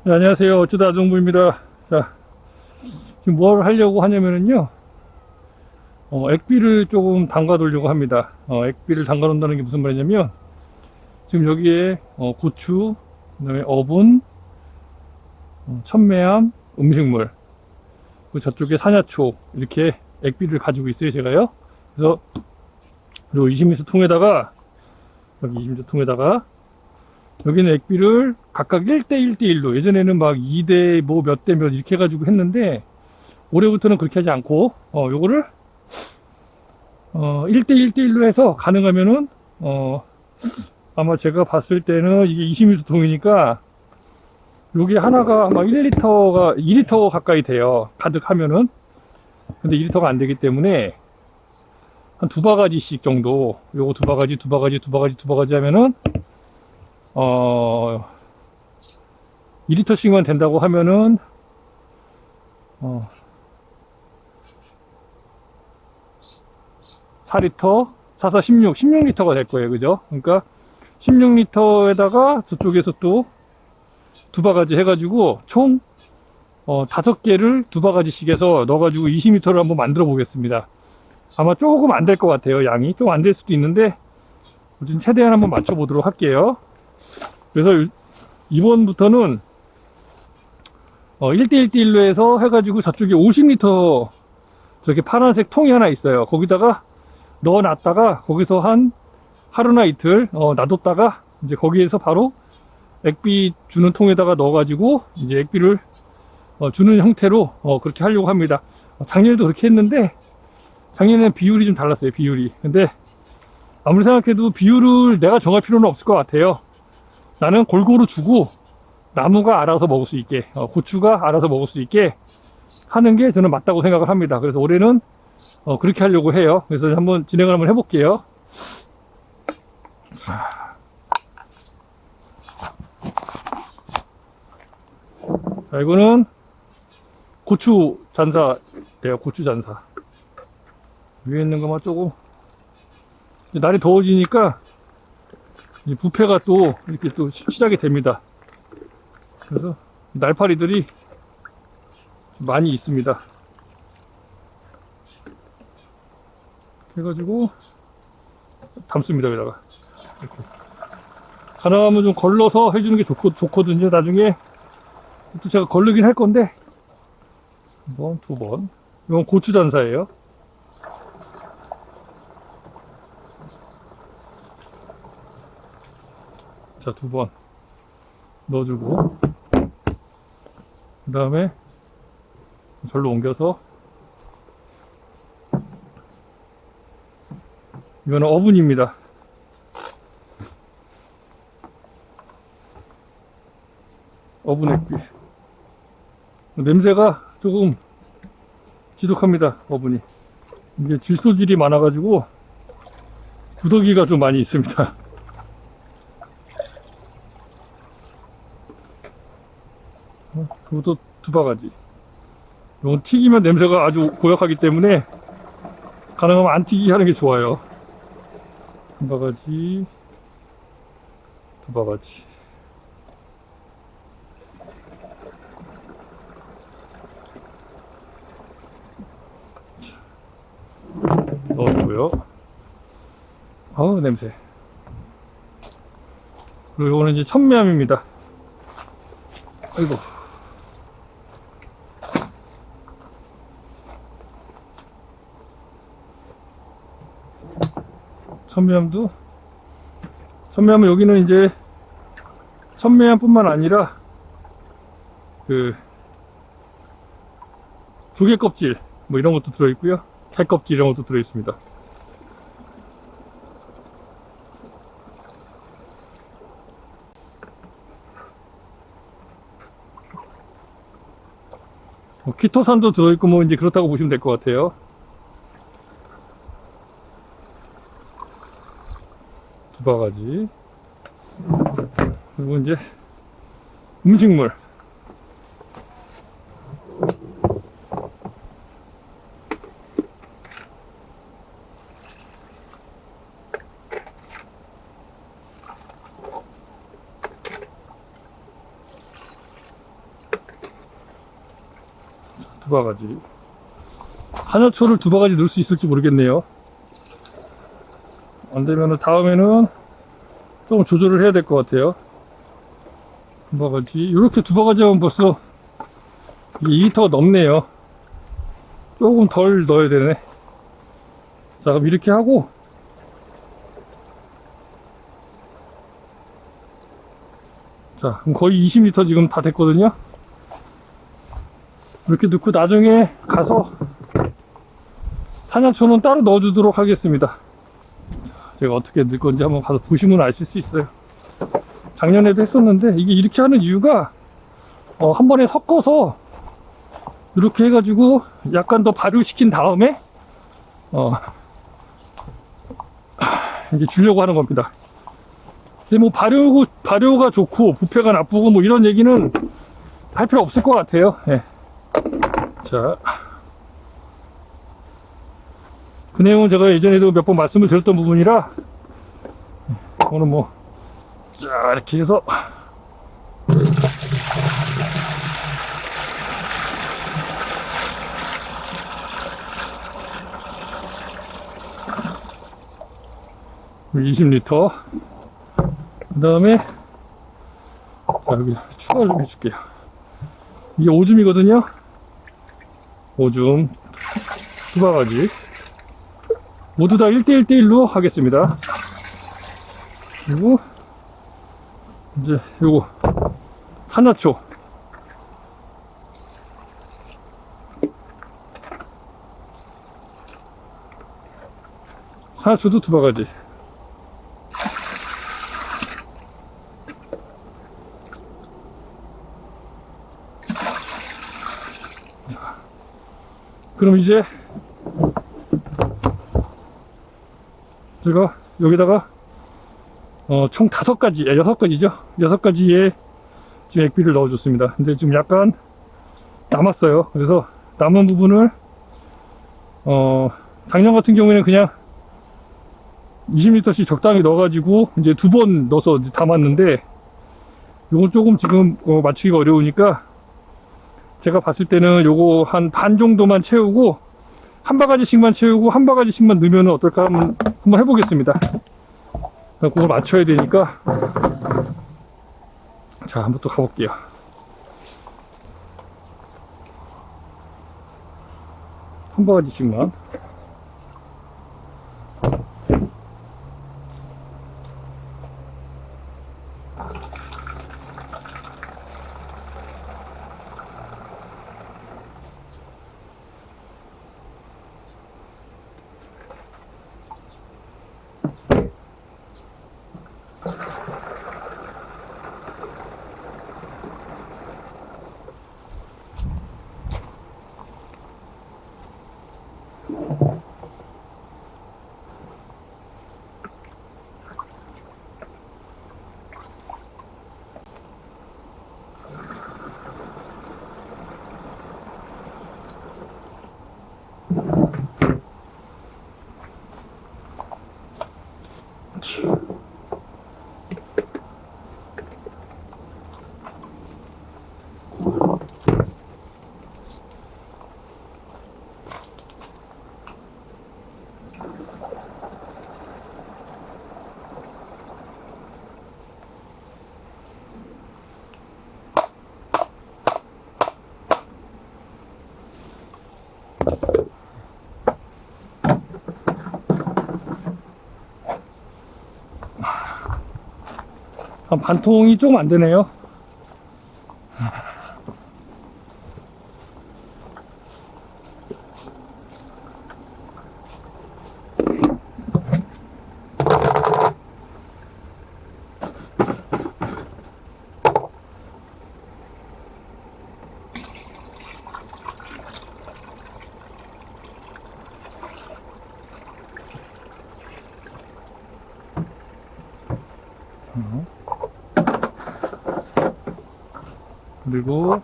네, 안녕하세요. 어쩌다 정부입니다. 자, 지금 뭘 하려고 하냐면은요, 액비를 조금 담가 두려고 합니다. 액비를 담가 놓는다는 게 무슨 말이냐면, 지금 여기에, 고추, 그 다음에 어분, 천매암, 음식물, 그리고 저쪽에 산야초, 이렇게 액비를 가지고 있어요, 제가요. 그래서, 그리고 20리터 통에다가, 여기 20리터 통에다가, 여기는 액비를 각각 1대 1대 1로, 예전에는 막 2대 뭐 몇 대 몇 이렇게 해가지고 했는데, 올해부터는 그렇게 하지 않고, 요거를, 1대 1대 1로 해서 가능하면은, 아마 제가 봤을 때는 이게 20리터 통이니까, 요게 하나가 아마 1리터가, 2리터 가까이 돼요. 가득 하면은. 근데 2리터가 안 되기 때문에, 한 두 바가지씩 정도, 요거 두 바가지, 두 바가지, 두 바가지, 두 바가지 하면은, 어, 2리터씩만 된다고 하면은, 어, 4리터, 4, 16리터가 될 거예요. 그죠? 그러니까 16리터에다가 저쪽에서 또 두 바가지 해가지고 총 5개를 두 바가지씩 해서 넣어가지고 20리터를 한번 만들어 보겠습니다. 아마 조금 안 될 것 같아요. 양이 좀 안 될 수도 있는데 어쨌든 최대한 한번 맞춰 보도록 할게요. 그래서 이번부터는 1대 1대 1로 해서 해가지고 저쪽에 50리터 저렇게 파란색 통이 하나 있어요. 거기다가 넣어놨다가 거기서 한 하루나 이틀 놔뒀다가 이제 거기에서 바로 액비 주는 통에다가 넣어가지고 이제 액비를 주는 형태로 그렇게 하려고 합니다. 작년에도 그렇게 했는데 작년에는 비율이 좀 달랐어요. 비율이. 근데 아무리 생각해도 비율을 내가 정할 필요는 없을 것 같아요. 나는 골고루 주고 나무가 알아서 먹을 수 있게, 고추가 알아서 먹을 수 있게 하는 게 저는 맞다고 생각을 합니다. 그래서 올해는 그렇게 하려고 해요. 그래서 한번 진행을 한번 해볼게요. 자, 이거는 고추 잔사예요. 고추 잔사. 위에 있는 것만 조금 날이 더워지니까 부패가 또 이렇게 또 시작이 됩니다. 그래서 날파리들이 많이 있습니다. 해가지고 담습니다. 여기다가 이렇게. 가능하면 좀 걸러서 해주는 게 좋거든요. 나중에 또 제가 걸르긴 할 건데 한 번, 두 번. 이건 고추 잔사예요. 자, 두 번 넣어주고 그 다음에 절로 옮겨서 이거는 어분입니다. 어분 액비. 냄새가 조금 지독합니다. 어분이. 이게 질소질이 많아가지고 구더기가 좀 많이 있습니다. 그것도 두 바가지. 이건 튀기면 냄새가 아주 고약하기 때문에 가능하면 안 튀기게 하는 게 좋아요. 한 바가지, 두 바가지. 넣어주고요. 아우, 냄새. 그리고 이거는 이제 천매암입니다. 아이고. 천매암은 여기는 이제 천매암뿐만 아니라 그 조개 껍질 뭐 이런 것도 들어있고요. 개 껍질 이런 것도 들어있습니다. 키토산도 들어있고 뭐 이제 그렇다고 보시면 될 것 같아요. 두 바가지. 그리고 이제 음식물. 두 바가지. 산야초를 두 바가지 넣을 수 있을지 모르겠네요. 안 되면은 다음에는 조금 조절을 해야 될 것 같아요. 두 바가지. 이렇게 두 바가지 하면 벌써 2리터가 넘네요. 조금 덜 넣어야 되네. 자, 그럼 이렇게 하고, 자, 그럼 거의 20리터 지금 다 됐거든요. 이렇게 넣고 나중에 가서 산야초는 따로 넣어주도록 하겠습니다. 제가 어떻게 넣을 건지 한번 가서 보시면 아실 수 있어요. 작년에도 했었는데 이게 이렇게 하는 이유가 한 번에 섞어서 이렇게 해가지고 약간 더 발효시킨 다음에 이제 주려고 하는 겁니다. 근데 뭐 발효가 좋고 부패가 나쁘고 뭐 이런 얘기는 할 필요 없을 것 같아요. 예. 자, 그 내용은 제가 예전에도 몇 번 말씀을 드렸던 부분이라 오늘 뭐 자, 이렇게 해서 (20리터) 그 다음에 자, 여기 추가를 좀 해줄게요. 이게 오줌이거든요. 오줌 두 바가지 모두 다 1대1대1로 하겠습니다. 그리고 이제 요거 산야초 산야초도 두 바가지. 그럼 이제 제가 여기다가 총 5가지, 6가지죠. 6가지의 지금 액비를 넣어줬습니다. 근데 지금 약간 남았어요. 그래서 남은 부분을 작년 같은 경우에는 그냥 20리터씩 적당히 넣어가지고 이제 2번 넣어서 이제 담았는데 요건 조금 지금 맞추기가 어려우니까 제가 봤을 때는 요거 한 반 정도만 채우고 한 바가지씩만 채우고 한 바가지씩만 넣으면 어떨까 한번 해보겠습니다. 그걸 맞춰야 되니까. 자, 한번 또 가볼게요. 한 바가지씩만. 한 반통이 조금 안 되네요. 그리고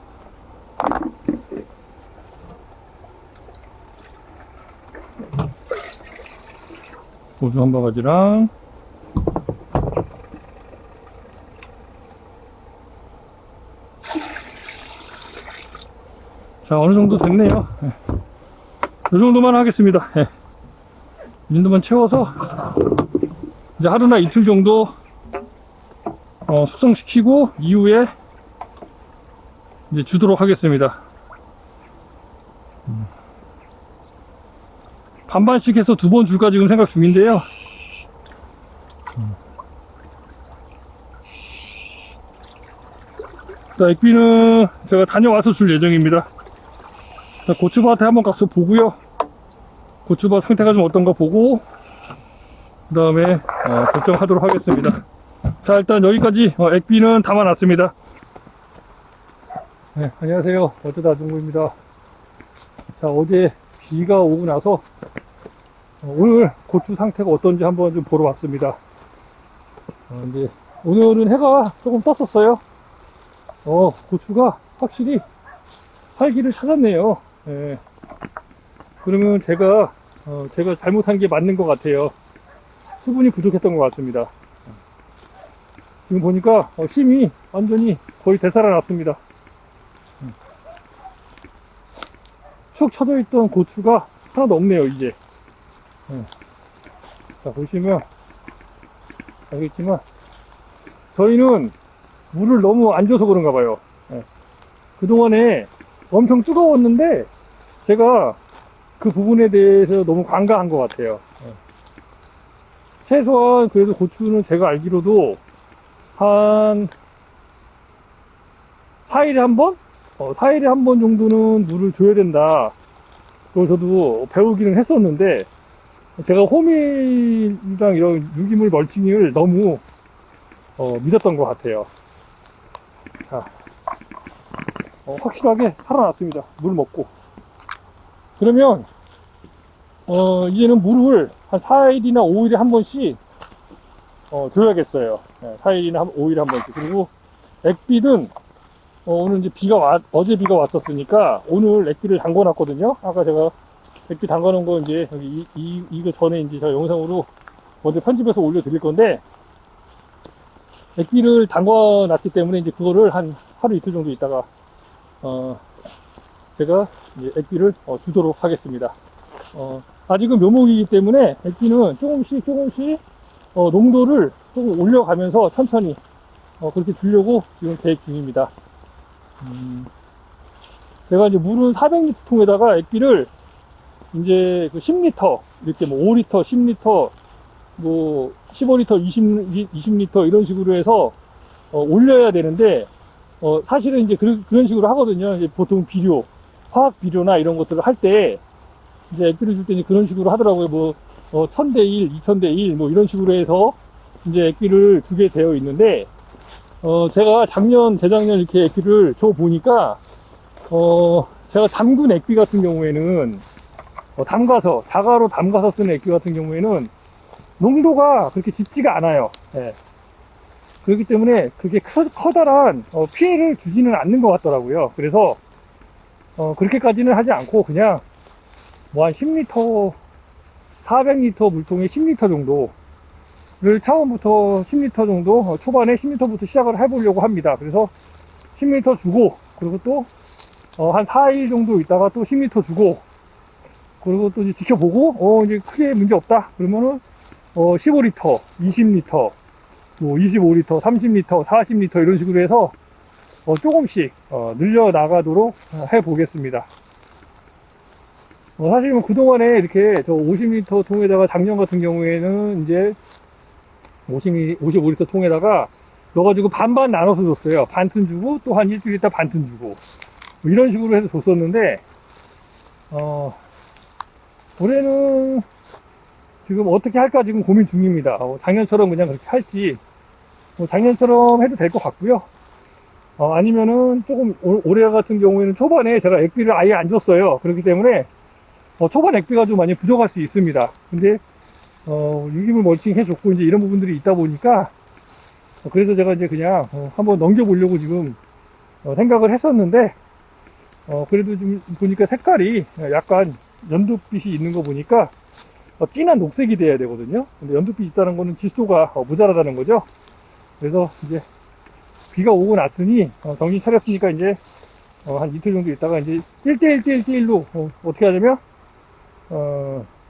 오줌 한 바가지랑 자, 어느 정도 됐네요. 예. 이 정도만 하겠습니다. 예. 이 정도만 채워서 이제 하루나 이틀 정도 숙성시키고 이후에 이제 주도록 하겠습니다. 반반씩 해서 2번 줄까 지금 생각 중인데요. 자, 액비는 제가 다녀와서 줄 예정입니다. 자, 고추밭에 한번 가서 보고요. 고추밭 상태가 좀 어떤가 보고 그 다음에 결정하도록 하겠습니다. 자, 일단 여기까지 액비는 담아놨습니다. 네, 안녕하세요. 어쩌다 중구입니다. 자, 어제 비가 오고 나서 오늘 고추 상태가 어떤지 한번 좀 보러 왔습니다. 이제 오늘은 해가 조금 떴었어요. 고추가 확실히 활기를 찾았네요. 예. 그러면 제가 잘못한 게 맞는 것 같아요. 수분이 부족했던 것 같습니다. 지금 보니까 힘이 완전히 거의 되살아났습니다. 축 처져 있던 고추가 하나도 없네요, 이제. 자, 보시면 알겠지만 저희는 물을 너무 안 줘서 그런가 봐요. 그동안에 엄청 뜨거웠는데 제가 그 부분에 대해서 너무 관가한 것 같아요. 최소한 그래도 고추는 제가 알기로도 한 4일에 한 번? 4일에 한 번 정도는 물을 줘야 된다. 그걸 저도 배우기는 했었는데 제가 호밀이랑 이런 유기물 멀칭을 너무 믿었던 것 같아요. 자, 확실하게 살아났습니다. 물 먹고. 그러면 이제는 물을 한 4일이나 5일에 한 번씩 줘야겠어요. 4일이나 5일에 한 번씩. 그리고 액비는 오늘 이제 어제 비가 왔었으니까 오늘 액비를 담궈 놨거든요. 아까 제가 액비 담궈 놓은 거 이제 여기 이거 전에 이제 제가 영상으로 먼저 편집해서 올려 드릴 건데, 액비를 담궈 놨기 때문에 이제 그거를 한 하루 이틀 정도 있다가 제가 이제 액비를 주도록 하겠습니다. 아직은 묘목이기 때문에 액비는 조금씩 농도를 조금 올려가면서 천천히 그렇게 주려고 지금 계획 중입니다. 제가 이제 물은 400리터 통에다가 액비를 이제 그 10리터 이렇게 뭐 5리터, 10리터, 뭐 15리터, 20리터 이런 식으로 해서 올려야 되는데 사실은 이제 그런 식으로 하거든요. 이제 보통 비료, 화학 비료나 이런 것들을 할 때 이제 액비를 줄 때 이제 그런 식으로 하더라고요. 뭐 1000대1, 2000대1 뭐 이런 식으로 해서 이제 액비를 주게 되어 있는데 제가 재작년 이렇게 액비를 줘 보니까 제가 담근 액비 같은 경우에는 자가로 담가서 쓰는 액비 같은 경우에는 농도가 그렇게 짙지가 않아요. 예. 그렇기 때문에 그게 커다란 피해를 주지는 않는 것 같더라고요. 그래서 그렇게까지는 하지 않고 그냥 뭐 한 10리터, 400리터 물통에 10리터 정도를 처음부터 10리터 정도, 초반에 10리터부터 시작을 해보려고 합니다. 그래서 10리터 주고, 그리고 또 한 4일 정도 있다가 또 10리터 주고, 그리고 또 이제 지켜보고 이제 크게 문제 없다 그러면은 15리터, 20리터, 뭐 25리터, 30리터, 40리터 이런 식으로 해서 조금씩 늘려 나가도록 해 보겠습니다. 사실 뭐 그동안에 이렇게 저 50리터 통에다가 작년 같은 경우에는 이제 55리터 통에다가 넣어가지고 반반 나눠서 줬어요. 반튼 주고 또 한 일주일 있다 반튼 주고 뭐 이런 식으로 해서 줬었는데 올해는 지금 어떻게 할까 지금 고민 중입니다. 작년처럼 그냥 그렇게 할지 작년처럼 해도 될 것 같고요. 아니면은 조금 올해 같은 경우에는 초반에 제가 액비를 아예 안 줬어요. 그렇기 때문에 초반 액비가 좀 많이 부족할 수 있습니다. 근데 유기물 멀칭 해줬고 이제 이런 부분들이 있다 보니까 그래서 제가 이제 그냥 한번 넘겨보려고 지금 생각을 했었는데 그래도 좀 보니까 색깔이 약간 연두빛이 있는 거 보니까 진한 녹색이 돼야 되거든요. 근데 연두빛이 있다는 거는 질소가 모자라다는 거죠. 그래서 이제 비가 오고 났으니 정신 차렸으니까 이제 한 이틀 정도 있다가 이제 1대1로 어떻게 하냐면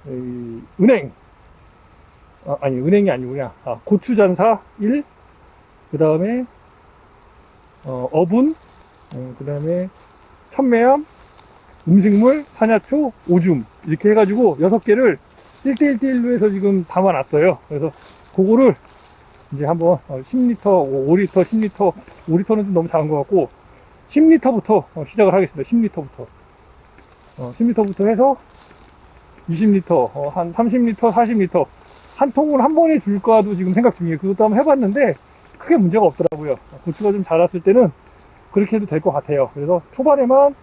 이 은행 아니 은행이 아니구나. 고추전사 1, 그 다음에 어분, 그 다음에 천매암, 음식물, 산야초, 오줌 이렇게 해가지고 6개를 1대1로 해서 지금 담아놨어요. 그래서 그거를 이제 한번 10리터, 5리터, 10리터, 5리터는 좀 너무 작은 것 같고 10리터부터 시작을 하겠습니다. 10리터부터 10리터부터 해서 20리터, 한 30리터, 40리터 한 통을 한 번에 줄까도 지금 생각 중이에요. 그것도 한번 해봤는데 크게 문제가 없더라고요. 고추가 좀 자랐을 때는 그렇게 해도 될 것 같아요. 그래서 초반에만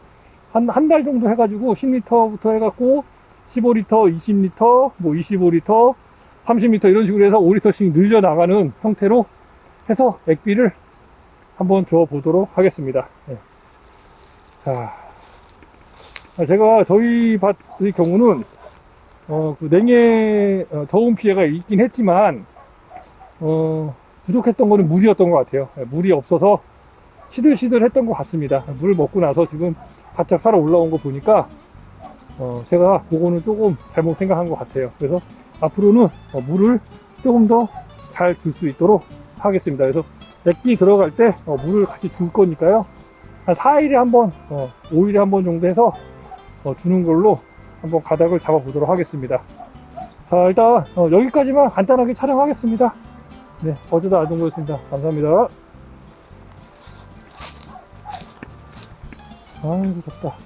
한 달 정도 해가지고 10리터부터 해갖고 15리터, 20리터, 뭐 25리터, 30리터 이런 식으로 해서 5리터씩 늘려나가는 형태로 해서 액비를 한번 줘 보도록 하겠습니다. 네. 자, 제가 저희 밭의 경우는 그 냉해 저온 피해가 있긴 했지만 부족했던 거는 물이었던 것 같아요. 물이 없어서 시들시들했던 것 같습니다. 물 먹고 나서 지금 바짝 살아 올라온 거 보니까 제가 그거는 조금 잘못 생각한 것 같아요. 그래서 앞으로는 물을 조금 더 잘 줄 수 있도록 하겠습니다. 그래서 액비 들어갈 때 물을 같이 줄 거니까요. 한 4일에 한 번, 5일에 한 번 정도 해서 주는 걸로 한번 가닥을 잡아 보도록 하겠습니다. 자, 일단 여기까지만 간단하게 촬영하겠습니다. 네, 어제다 아동거였습니다. 감사합니다. 아이고 덥다.